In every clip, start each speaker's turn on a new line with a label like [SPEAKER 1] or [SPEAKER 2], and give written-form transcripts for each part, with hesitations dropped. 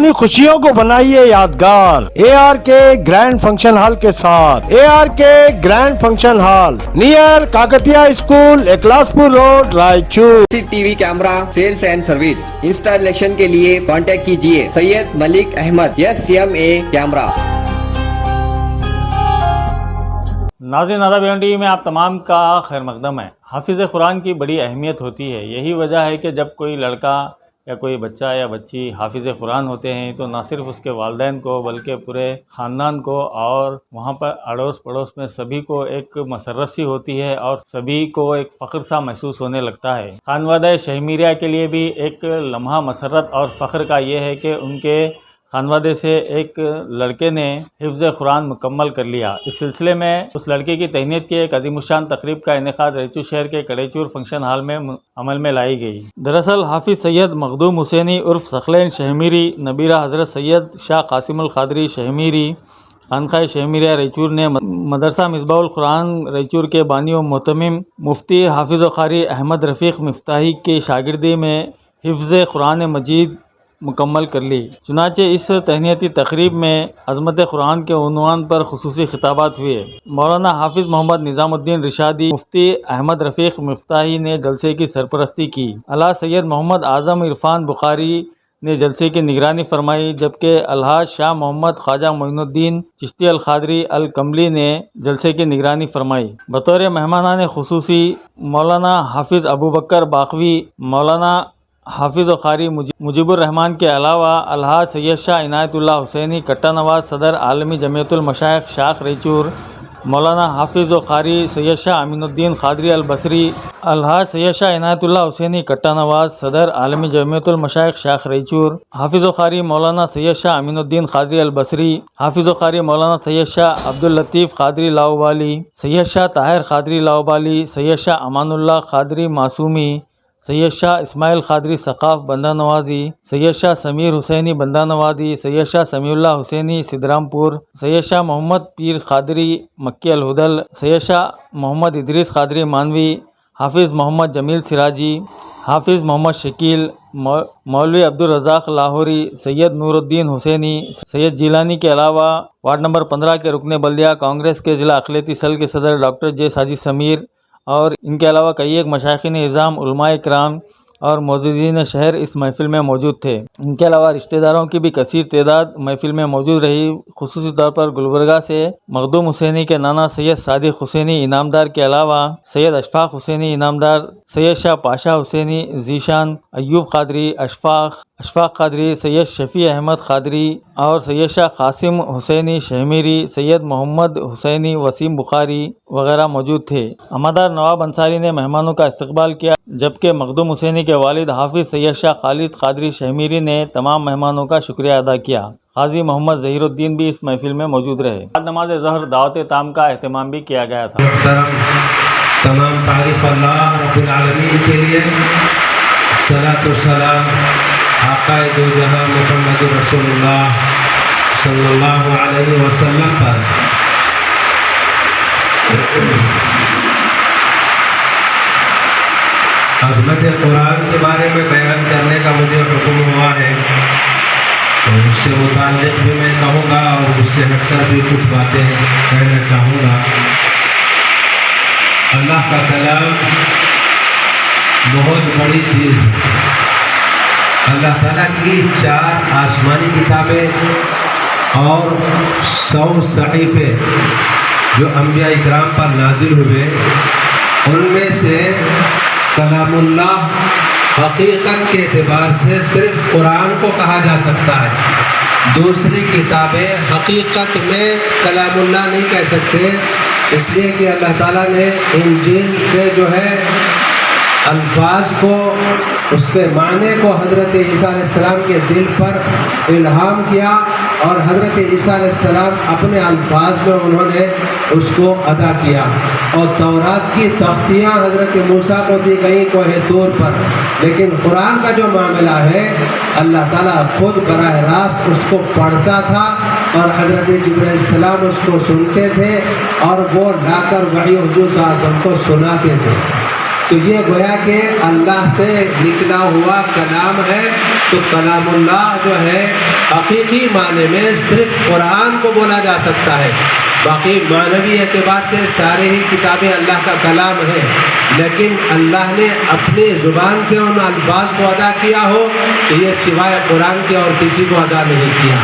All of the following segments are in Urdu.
[SPEAKER 1] اپنی خوشیوں کو بنائیے یادگار ARK گرینڈ فنکشن ہال کے ساتھ. ARK grand function hall near Kakatiya school, Aklaspur road, Raichur.
[SPEAKER 2] CCTV camera sales and service installation کے لیے کانٹیکٹ کیجیے سید ملک احمد SCMA کیمرہ.
[SPEAKER 3] ناظرین آداب ٹی وی میں آپ تمام کا خیر مقدم ہے. حافظ قرآن کی بڑی اہمیت ہوتی ہے. یہی وجہ ہے کہ جب کوئی لڑکا یا کوئی بچہ یا بچی حافظ قرآن ہوتے ہیں تو نہ صرف اس کے والدین کو بلکہ پورے خاندان کو اور وہاں پر اڑوس پڑوس میں سبھی کو ایک مسرت سی ہوتی ہے اور سبھی کو ایک فخر سا محسوس ہونے لگتا ہے. خانوادہ شہمیریہ کے لیے بھی ایک لمحہ مسرت اور فخر کا یہ ہے کہ ان کے خانوادے سے ایک لڑکے نے حفظ قرآن مکمل کر لیا. اس سلسلے میں اس لڑکے کی تہنیت کی ایک عظیم الشان تقریب کا انعقاد رائچور شہر کے کڑیچور فنکشن ہال میں عمل میں لائی گئی. دراصل حافظ سید مخدوم حسینی عرف ثقلین شہمیری نبیرہ حضرت سید شاہ قاسم القادری شہمیری خانقاہ شہمیریہ رائچور نے مدرسہ مصباح القرآن رائچور کے بانی و محتمم مفتی حافظ و قاری احمد رفیق مفتاحی کی شاگردی میں حفظ قرآن مجید مکمل کر لی. چنانچہ اس تہنیتی تقریب میں عظمت قرآن کے عنوان پر خصوصی خطابات ہوئے. مولانا حافظ محمد نظام الدین رشادی مفتی احمد رفیق مفتاحی نے جلسے کی سرپرستی کی. اعلیٰ سید محمد اعظم عرفان بخاری نے جلسے کی نگرانی فرمائی جبکہ الحاج شاہ محمد خواجہ معین الدین چشتی القادری الکملی نے جلسے کی نگرانی فرمائی. بطور مہمانان خصوصی مولانا حافظ ابوبکر باقوی مولانا حافظ و قاری مجیب الرحمان کے علاوہ الحاج سید شاہ عنایت اللہ حسینی کٹا نواز صدر عالمی جمعیت المشائخ شاخ رائچور مولانا حافظ و قاری سید شاہ امین الدین قادری البصری الحاج سید شاہ عنایت اللہ حسینی کٹا نواز صدر عالمی جمعیت المشائخ شاخ رائچور حافظ و قاری مولانا سید شاہ امین الدین قادری البصری حافظ و قاری مولانا سید شاہ عبداللطیف قادری لاؤبالی سید شاہ طاہر قادری لاؤبالی سید شاہ امان اللہ قادری معصومی سید شاہ اسماعیل قادری ثقاف بندہ نوازی سید شاہ سمیر حسینی بندہ نوازی سید شاہ سمیع اللہ حسینی سدرام پور سید شاہ محمد پیر قادری مکی الہدل سید شاہ محمد ادریس قادری مانوی حافظ محمد جمیل سراجی حافظ محمد شکیل مولوی عبدالرزاق لاہوری سید نور الدین حسینی سید جیلانی کے علاوہ وارڈ نمبر 15 کے رکن بلدیہ کانگریس کے ضلع اقلیتی سیل کے صدر ڈاکٹر جے ساجد سمیر اور ان کے علاوہ کئی ایک مشائخین اعظام علماء کرام اور موجودین شہر اس محفل میں موجود تھے. ان کے علاوہ رشتہ داروں کی بھی کثیر تعداد محفل میں موجود رہی. خصوصی طور پر گلبرگہ سے مخدوم حسینی کے نانا سید صادق حسینی انعامدار کے علاوہ سید اشفاق حسینی انعامدار سید شاہ پاشا حسینی ذیشان ایوب قادری اشفاق قادری سید شفیع احمد قادری اور سید شاہ قاسم حسینی شہمیری سید محمد حسینی وسیم بخاری وغیرہ موجود تھے. عمادار نواب انصاری نے مہمانوں کا استقبال کیا جبکہ مخدوم حسینی کے والد حافظ سید شاہ خالد قادری شہمیری نے تمام مہمانوں کا شکریہ ادا کیا. قاضی محمد ظہیر الدین بھی اس محفل میں موجود رہے. بعد نماز ظہر دعوت تام کا اہتمام بھی کیا گیا تھا.
[SPEAKER 4] تمام تعریف اللہ رب العالمین کے لیے صلاۃ و سلام آقا دو جہاں محمد رسول اللہ صلی اللہ علیہ وسلم پر. عظمت قرآن کے بارے میں بیان کرنے کا مجھے حکم ہوا ہے تو اس سے متعلق بھی میں کہوں گا اور اس سے ہٹ کر بھی کچھ باتیں کہنا چاہوں گا. اللہ کا کلام بہت بڑی چیز ہے. اللہ تعالیٰ کی 4 آسمانی کتابیں اور 100 صحیفے جو انبیاء اکرام پر نازل ہوئے ان میں سے کلام اللہ حقیقت کے اعتبار سے صرف قرآن کو کہا جا سکتا ہے. دوسری کتابیں حقیقت میں کلام اللہ نہیں کہہ سکتے اس لیے کہ اللہ تعالیٰ نے انجیل کے جو ہے الفاظ کو اس کے معنی کو حضرت عیسیٰ علیہ السلام کے دل پر الہام کیا اور حضرت عیسیٰ علیہ السلام اپنے الفاظ میں انہوں نے اس کو ادا کیا. اور تورات کی تختیاں حضرت موسیٰ کو دی گئیں کوہ طور پر لیکن قرآن کا جو معاملہ ہے اللہ تعالیٰ خود براہ راست اس کو پڑھتا تھا اور حضرت جبرائیل علیہ السلام اس کو سنتے تھے اور وہ لا کر وحی حضور صلی اللہ علیہ وسلم کو سناتے تھے. تو یہ گویا کہ اللہ سے نکلا ہوا کلام ہے. تو کلام اللہ جو ہے حقیقی معنی میں صرف قرآن کو بولا جا سکتا ہے. باقی معنوی اعتبار سے سارے ہی کتابیں اللہ کا کلام ہیں، لیکن اللہ نے اپنی زبان سے ان الفاظ کو ادا کیا ہو تو یہ سوائے قرآن کے اور کسی کو ادا نہیں کیا.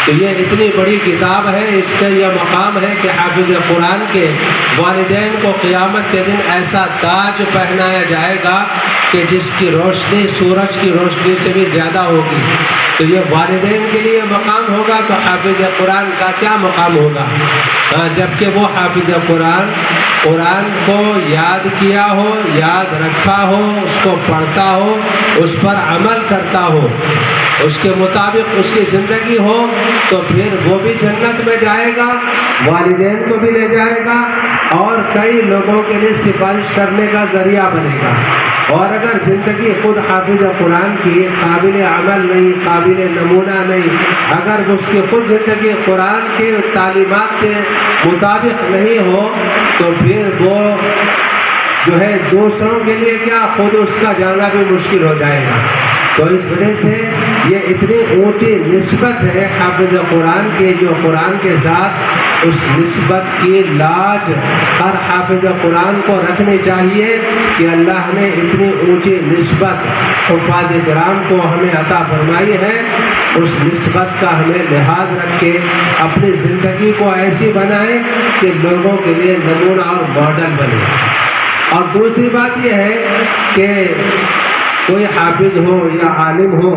[SPEAKER 4] تو یہ اتنی بڑی کتاب ہے، اس کا یہ مقام ہے کہ حافظ قرآن کے والدین کو قیامت کے دن ایسا تاج پہنایا جائے گا کہ جس کی روشنی سورج کی روشنی سے بھی زیادہ ہوگی. تو یہ والدین کے لیے مقام ہوگا تو حافظ قرآن کا کیا مقام ہوگا؟ جبکہ وہ حافظ قرآن کو یاد کیا ہو، یاد رکھا ہو، اس کو پڑھتا ہو، اس پر عمل کرتا ہو، اس کے مطابق اس کی زندگی ہو، تو پھر وہ بھی جنت میں جائے گا، والدین کو بھی لے جائے گا اور کئی لوگوں کے لیے سفارش کرنے کا ذریعہ بنے گا. اور اگر زندگی خود حافظ قرآن کی قابل عمل نہیں، قابل نمونہ نہیں، اگر اس کی خود زندگی قرآن کی تعلیمات کے مطابق نہیں ہو تو پھر وہ جو ہے دوسروں کے لیے کیا خود اس کا جانا بھی مشکل ہو جائے گا. تو اس وجہ سے یہ اتنی اونچی نسبت ہے حافظ قرآن کی، جو قرآن کے ساتھ اس نسبت کی لاج ہر حافظ قرآن کو رکھنی چاہیے کہ اللہ نے اتنی اونچی نسبت حفاظ کرام کو ہمیں عطا فرمائی ہے. اس نسبت کا ہمیں لحاظ رکھ کے اپنی زندگی کو ایسی بنائیں کہ لوگوں کے لیے نمونہ اور ماڈل بنے. اور دوسری بات یہ ہے کہ کوئی حافظ ہو یا عالم ہو،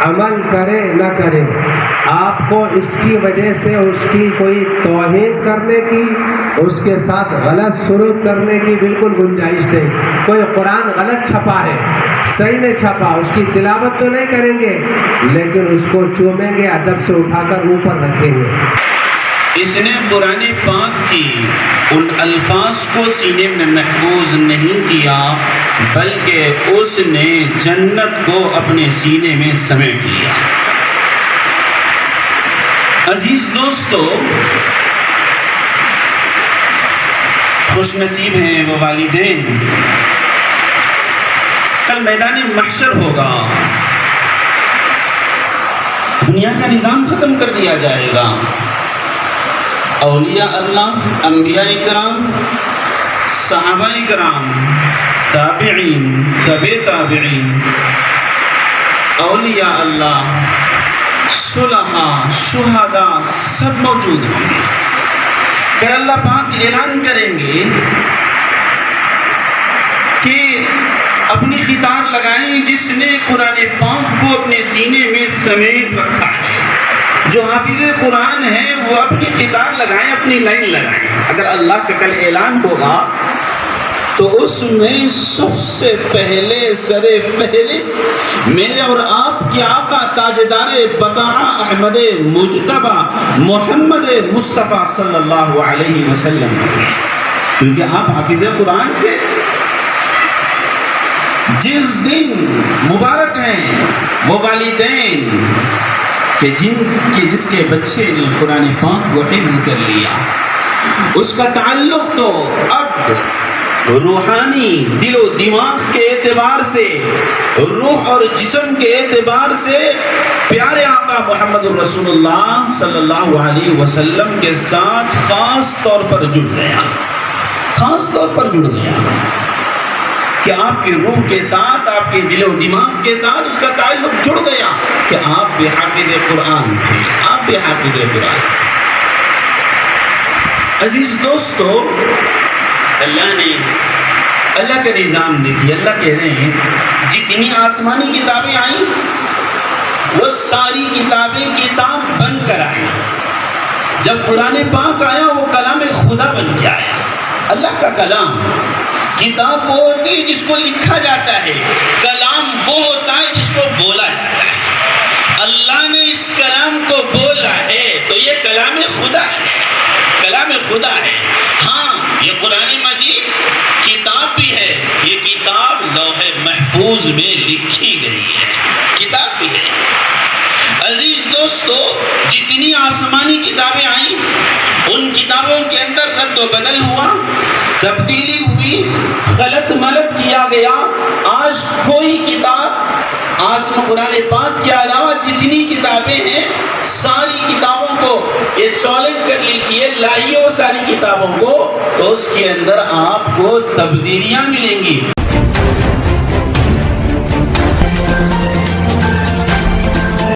[SPEAKER 4] عمل کرے نہ کرے، آپ کو اس کی وجہ سے اس کی کوئی توہین کرنے کی، اس کے ساتھ غلط سلوک کرنے کی بالکل گنجائش نہیں. کوئی قرآن غلط چھپا ہے، صحیح نہیں چھپا، اس کی تلاوت تو نہیں کریں گے لیکن اس کو چومیں گے، ادب سے اٹھا کر اوپر رکھیں گے.
[SPEAKER 5] اس نے قرآن پاک کی ان الفاظ کو سینے میں محفوظ نہیں کیا بلکہ اس نے جنت کو اپنے سینے میں سمیٹ لیا. عزیز دوستو، خوش نصیب ہیں وہ والدین، کل میدان محشر ہوگا، دنیا کا نظام ختم کر دیا جائے گا. اولیاء اللہ، انبیاء کرام، صحابہ کرام، تابعین، تبع تابعین، اولیاء اللہ، صلحاء، شہداء سب موجود ہوں گے. پھر اللہ پاک اعلان کریں گے کہ اپنی خطار لگائیں جس نے قرآن پاک کو اپنے سینے میں سمیٹ رکھا ہے. جو حافظ قرآن ہے وہ اپنی قطار لگائیں، اپنی لائن لگائیں. اگر اللہ کا کل اعلان ہوگا تو اس میں سب سے پہلے سر فہرست میرے اور آپ کے آقا تاجدار بطاعہ احمد مجتبی محمد مصطفیٰ صلی اللہ علیہ وسلم، کیونکہ آپ حافظ قرآن تھے. جس دن مبارک ہیں وہ والدین کہ جس کے بچے نے قرآن پاک کو حفظ کر لیا. اس کا تعلق تو اب روحانی دل و دماغ کے اعتبار سے، روح اور جسم کے اعتبار سے پیارے آقا محمد الرسول اللہ صلی اللہ علیہ وسلم کے ساتھ خاص طور پر جڑ گیا. خاص طور پر جڑ گیا کہ آپ کی روح کے ساتھ، آپ کے دل و دماغ کے ساتھ اس کا تعلق جڑ گیا کہ آپ بھی حافظ قرآن تھے، آپ بھی حافظ قرآن. عزیز دوستو، اللہ کا نظام دیکھیے. اللہ کہہ رہے ہیں جتنی آسمانی کتابیں آئیں وہ ساری کتابیں کتاب بن کر آئیں. جب قرآن پاک آیا وہ کلام خدا بن کے آیا. اللہ کا کلام، کتاب وہ ہوتی ہے جس کو لکھا جاتا ہے، کلام وہ ہوتا ہے جس کو بولا جاتا ہے. اللہ نے اس کلام کو بولا ہے تو یہ کلام خدا ہے، کلام خدا ہے. ہاں، یہ قرآن مجید کتاب بھی ہے، یہ کتاب لوح محفوظ میں لکھی گئی ہے، کتاب بھی ہے. عزیز دوستو، جتنی آسمانی کتابیں آئیں ان کتابوں کے اندر رد و بدل ہوا، تبدیلی ہوئی، بھی غلط ملت کیا گیا. آج کوئی کتاب قرآن پاک کے علاوہ جتنی کتابیں ہیں ساری کتابوں کو یہ چیلنج کر لیجئے, لائیے وہ ساری کتابوں کو, تو اس کے اندر آپ کو تبدیلیاں ملیں گی.